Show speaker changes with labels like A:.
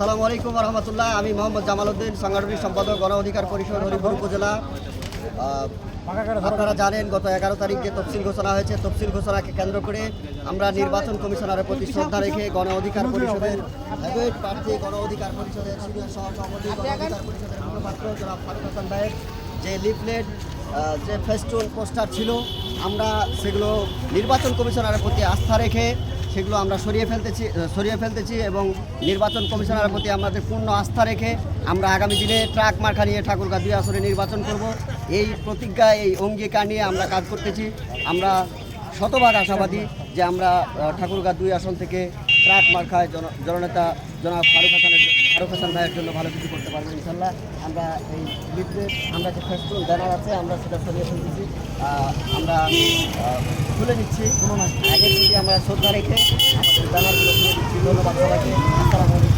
A: আসসালামু আলাইকুম রহমতুল্লাহ। আমি মোহাম্মদ জামাল উদ্দিন, সাংগঠনিক সম্পাদক গণ অধিকার পরিষদ হরিপুর উপজেলা। আপনারা জানেন গত 11 তারিখ যে তফসিল ঘোষণা হয়েছে, তফসিল ঘোষণাকে কেন্দ্র করে আমরা নির্বাচন কমিশনারের প্রতি শ্রদ্ধা রেখে গণ অধিকার পরিষদের অ্যাডভোকেট প্রার্থী, গণ অধিকার পরিষদের সিনিয়র সহসভাপতি, গণ অধিকার পরিষদের মুখপাত্র জনাব ফারুক হাসান ভাইয়ের যে লিফলেট, যে ফেস্টুন, পোস্টার ছিল, আমরা সেগুলো নির্বাচন কমিশনারের প্রতি আস্থা রেখে সেগুলো আমরা সরিয়ে ফেলতেছি এবং নির্বাচন কমিশনারের প্রতি আমাদের পূর্ণ আস্থা রেখে আমরা আগামী দিনে ট্রাক মার্কা নিয়ে ঠাকুরগাঁ 2 আসনে নির্বাচন করব। এই প্রতিজ্ঞা, এই অঙ্গীকার নিয়ে আমরা কাজ করতেছি। আমরা শতভাগ আশাবাদী যে আমরা ঠাকুরগাঁ 2 আসন থেকে ট্রাক মার্কায় জননেতা জনাব ফারুক হাসান ভাইয়ের জন্য ভালো কিছু করতে পারবো ইনশাল্লাহ। আমরা এই লিফলেট, আমরা যে ফেস্টুন ব্যানার আছে, আমরা সেটা সরিয়ে ফেলতেছি, আমরা খুলে দিচ্ছি। আগের থেকে আমরা শ্রদ্ধা রেখে আমাদের ব্যানারগুলো খুলে দিচ্ছি। ধন্যবাদ সবাইকে। আসসালামু আলাইকুম।